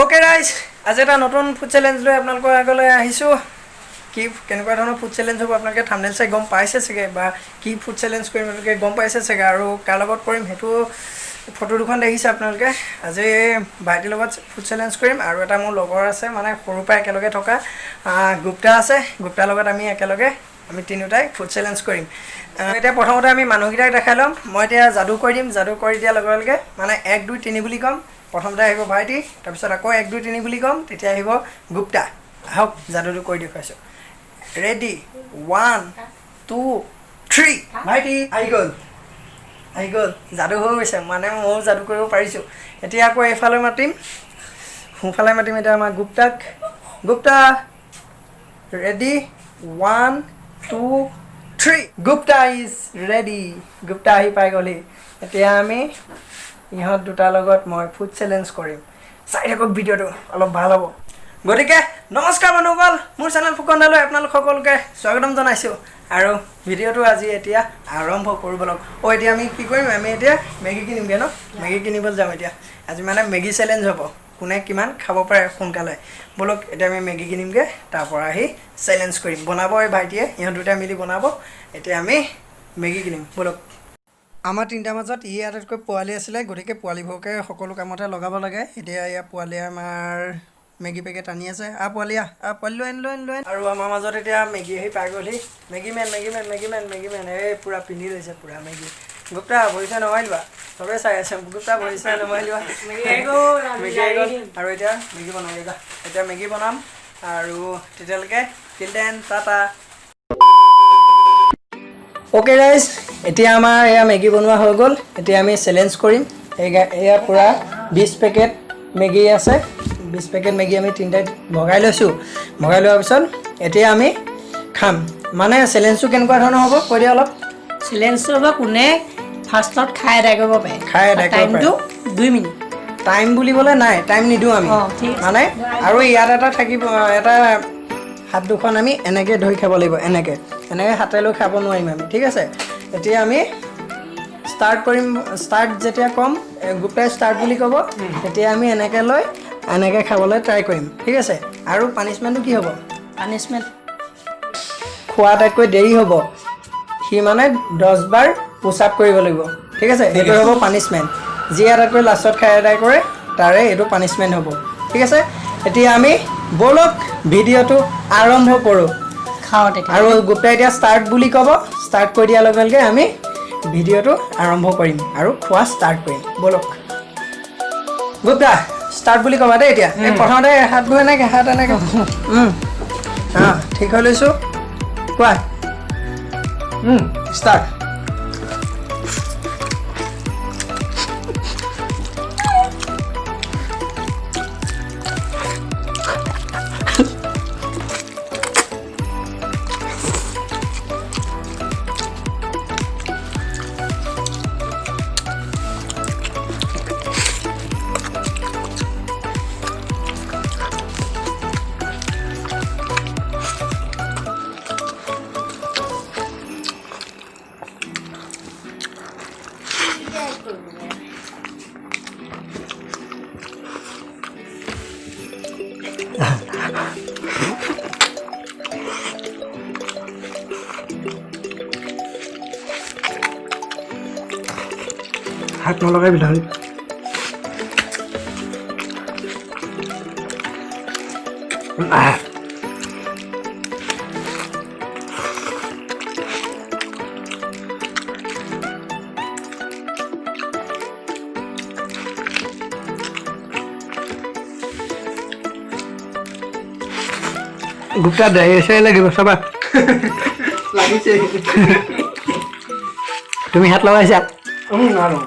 Okay guys आज এটা নতুন ফুড চ্যালেঞ্জ লৈ আপোনালোকৰ আগলৈ আহিছো কি কেনেকুৱা ধৰণৰ ফুড চ্যালেঞ্জ হ'ব আপোনালোকে থাম্বনেল চাই গম পাইছে চাগে বা কি ফুড চ্যালেঞ্জ কৰিম আপোনালোকে গম পাইছে চাগে আৰু কাৰ লগত কৰিম হেতু ফটো দুখন দেখিছে আপোনালোকে আজি ভাইটিৰ লগত ফুড চ্যালেঞ্জ কৰিম আৰু এটা মোৰ লগৰ আছে মানে সৰু পৰা একেলগে থকা গুপ্তা আছে গুপ্তাৰ লগত আমি তিনিটাই ফুড চ্যালেঞ্জ কৰিম এতিয়া প্ৰথমতে আমি মানুহগিটাক দেখাই লম মই এতিয়া যাদু কৰি দিম যাদু কৰি দিয়া লগে মানে 1 2 3 বুলি কম প্ৰথমতে আহিব ভাইটি তাৰপিছত আকৌ 1 2 3 বুলি কম তেতিয়া আহিব গুপ্তা আহক যাদুটো কৰি দেখাইছো ৰেডি 1 2 3 ভাইটি আহি গ'ল যাদু হৈ গৈছে মানে মই যাদু কৰিব পাৰিছো এতিয়া আকৌ এফালে মাতিম হুফালে মাতিম এটা আমাৰ Gupta ready 1 2 3 Gupta is ready Gupta আহি পাই গলি এতিয়া আমি ইহঁত দুটাৰ লগত মই ফুড চ্যালেঞ্জ কৰিম চাই থাকক ভিডিঅ'টো অলপ ভাল হ'ব গতিকে নমস্কাৰ বন্ধুসকল মোৰ চেনেল ফুকনলৈ আপোনালোক সকলোকে স্বাগতম জনাইছো আৰু ভিডিঅ'টো আজি এতিয়া আৰম্ভ কৰিব লগ এতিয়া আমি কি কৰিম আমি এতিয়া মেগি কিনিমগে ন মেগি কিনিবলৈ যাম এতিয়া আজি মানে মেগি চ্যালেঞ্জ হ'ব কোনে কিমান খাব পাৰে সোনকালে বলক এতিয়া আমি মেগি কিনিমগে তাৰ পৰা আহি চ্যালেঞ্জ কৰিম বনাব এই ভাইটিয়ে ইহঁত দুটা মিলি বনাব এতিয়া আমি মেগি কিনিম বলক আমাৰ তিনটা মাজত ই আটাইতকৈ পোৱালি আছিলে গতিকে পোৱালিবোৰকে সকলো কামতে লগাব লাগে এতিয়া ইয়া পোৱালি আমাৰ মেগি পেকেট আনি আছে পোৱালি লৈ আৰু আমাৰ মাজত এতিয়া মেগি আহি পাই গ'লহি মেগি মেন এই পুৰা পিন্ধি লৈছে পুৰা মেগি গুপ্তা ভৰিছে নমাই লোৱা চবে চাই আছে গুপ্তা ভৰিছে নমাই লোৱা আৰু এতিয়া মেগি বনাই দিবা এতিয়া মেগি বনাম আৰু তেতিয়ালৈকে till then Tata okay guys এতিয়া আমাৰ এয়া মেগি বনোৱা হৈ গ'ল এতিয়া আমি চ্যালেঞ্জ কৰিম এয়া পুৰা 20 পেকেট মেগি আছে 20 পেকেট মেগি আমি তিনটা ভগাই লৈছো ভগাই লোৱাৰ পিছত এতিয়া আমি খাম মানে চ্যালেঞ্জটো কেনেকুৱা ধৰণৰ হ'ব কৈ দিয়া অলপ চ্যালেঞ্জটো হ'ব কোনে ফাৰ্ষ্টত খাই আদায় কৰিব পাৰে টাইমটো 2 মিনিট টাইম বুলিবলৈ নাই টাইম নিদিওঁ আমি মানে আৰু ইয়াত এটা থাকিব এটা হাত দুখন আমি এনেকৈ ধৰি খাব লাগিব এনেকৈ হাতে লৈ খাব নোৱাৰিম আমি ঠিক আছে এতিয়া আমি ষ্টাৰ্ট যেতিয়া কম গুপ্তাই ষ্টাৰ্ট বুলি ক'ব তেতিয়া আমি এনেকৈ লৈ এনেকৈ খাবলৈ ট্ৰাই কৰিম ঠিক আছে আৰু পানিছমেণ্টটো কি হ'ব পানিছমেণ্ট খোৱা আটাইতকৈ দেৰি হ'ব সি মানে 10 বাৰ পুছ আপ কৰিব লাগিব ঠিক আছে এইটো হ'ব পানিছমেণ্ট যি আটাইতকৈ লাষ্টত খাই আদায় কৰে তাৰে এইটো পানিছমেণ্ট হ'ব ঠিক আছে এতিয়া আমি বলক ভিডিঅ'টো আৰম্ভ কৰোঁ খাওঁতে আৰু গুপ্তাই এতিয়া ষ্টাৰ্ট বুলি ক'ব ষ্টাৰ্ট কৰি দিয়াৰ লগে আমি ভিডিঅ'টো আৰম্ভ কৰিম আৰু খোৱা ষ্টাৰ্ট কৰিম বলক গুপ্তা ষ্টাৰ্ট বুলি ক'বা দেই এতিয়া প্ৰথমতে হাতবোৰ এনেকৈ হাত এনেকৈ ঠিক হৈ লৈছোঁ কোৱা ষ্টাৰ্ট হাত নলগাই বিলাহী গুপ্তা দেৰি লাগিব চাবা লাগিছে তুমি হাত লগাইছা নোৱাৰো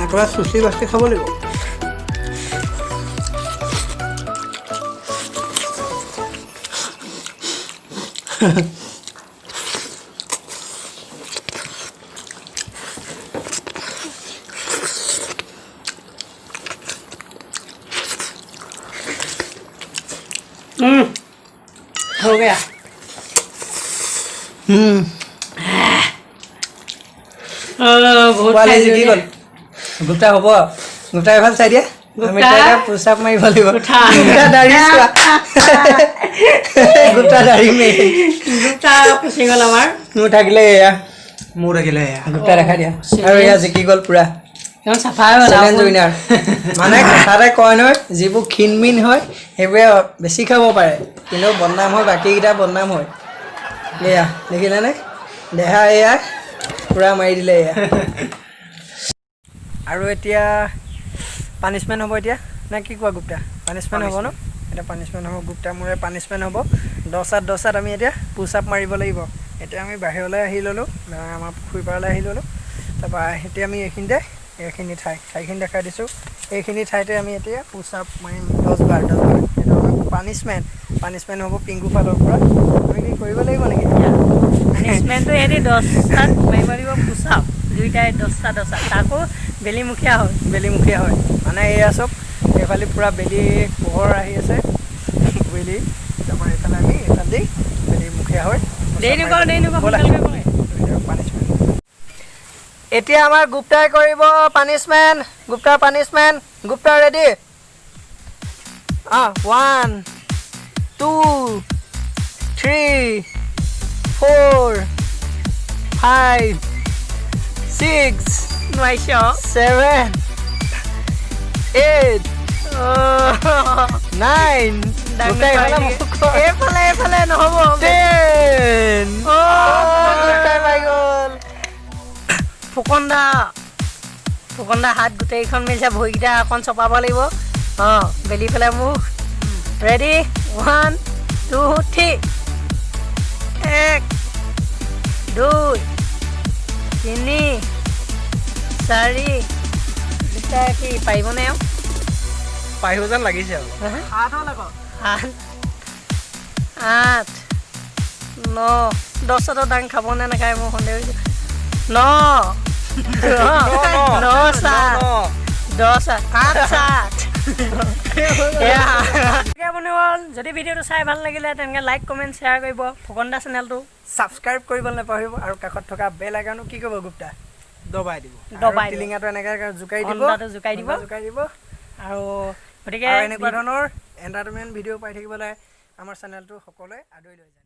একেবাৰে চুচি বাচি খাব লাগিব। हो गया। বহুত পোৱালি খাই জিকি দিলে। গ'ল। গোটা হ'ব। গোটা এফাল চাই দিয়া। আমি গোটা। এতিয়া পুচাপ মাৰিব লাগিব। গোটা। গোটা দাঢ়ি চোৱা। গোটা দাঢ়ি মেইন। দুটা পুচি গ'ল আমাৰ। মোৰ থাকিলে এয়া। মোৰ থাকিলে এয়া। গোটা দেখা দিয়া। চেলেঞ্জ। আৰু এয়া জিকি গ'ল পুৰা। একদম চাফাই হ'ল। Challenge winner. মানে কথা এটা কয় নহয়, যিবোৰ ক্ষীণমিন হয় সেইবোৰে বেছি খাব পাৰে, কিন্তু বদনাম হয় বাকীকেইটা বদনাম হয়। এয়া দেখিলেনে? দেহা এয়া পুৰা মাৰি দিলে এয়া। আৰু এতিয়া পানিছমেণ্ট হ'ব এতিয়া নে কি কোৱা গুপ্তা? পানিছমেণ্ট হ'ব ন? এতিয়া পানিছমেণ্ট হ'ব, গুপ্তা মোৰে পানিছমেণ্ট হ'ব। 10 আমি এতিয়া পুচাপ মাৰিব লাগিব। এতিয়া আমি বাহিৰলৈ আহি ল'লোঁ, আমাৰ পুখুৰী পাৰলৈ আহি ল'লোঁ। তাৰপৰা এতিয়া আমি এইখিনি ঠাইখিনি দেখাই দিছোঁ। এইখিনি ঠাইতে আমি এতিয়া পুচাপ মাৰিম 10 বাৰ। সেইটো আমাৰ পানিছমেণ্ট হ'ব পিংকু ফালৰ পৰা। আমি কি কৰিব লাগিব নেকি? পানিছমেণ্টটো সিহঁতি 10টাত মাৰিব লাগিব পুচাপ। দুইটাই 10টা তাকো বেলিমুখীয়া হয় মানে এয়া চব এইফালে পূৰা বেলি পোহৰ আহি আছে। বেলি তাৰপৰা এইফালে আমি এইফালে বেলিমুখীয়া হয়। দেৰি নকৰ পানিছমেণ্ট এতিয়া আমাৰ গুপ্তাই কৰিব পানিছমেণ্ট। গুপ্তা ৰেডি? 1 2 3 4 5 6 নোৱাৰিছ 7 8 9 এইফালে নহ'ব 10 গুপ্তাই পাই গ'ল। ফুকন দা হাত গোটেইখন মিলিছে, ভৰিকেইটা অকণ চপাব লাগিব। বেলি পেলাই মুখ ৰেডি 1 2 3 1 2 3 4 দুটা কি পাৰিবনে আৰু? পাৰিব যেন লাগিছে আৰু। 8 9 10 দাং খাব নে নাখায় মোৰ সন্দেহ হৈছে। 9 যদি ভিডিঅ'টো চাই ভাল লাগিলে তেনেকৈ লাইক কমেণ্ট শ্বেয়াৰ কৰিব। ফুকন দা চেনেলটো ছাবস্ক্ৰাইব কৰিব নাপাহৰিব আৰু কাষত থকা বেল আইকনটো কি কৰিব গুপ্তা? দবাই দিব। দবাই দিব। টিলিঙাটো এনেকৈ জোকাই দিব। ঘণ্টাটো জোকাই দিব। আৰু গতিকে এনেকুৱা ধৰণৰ এণ্টাৰটেইনমেণ্ট ভিডিঅ' পাই থাকিবলৈ আমাৰ চেনেলটো সকলোৱে আদৰি লৈ যায়।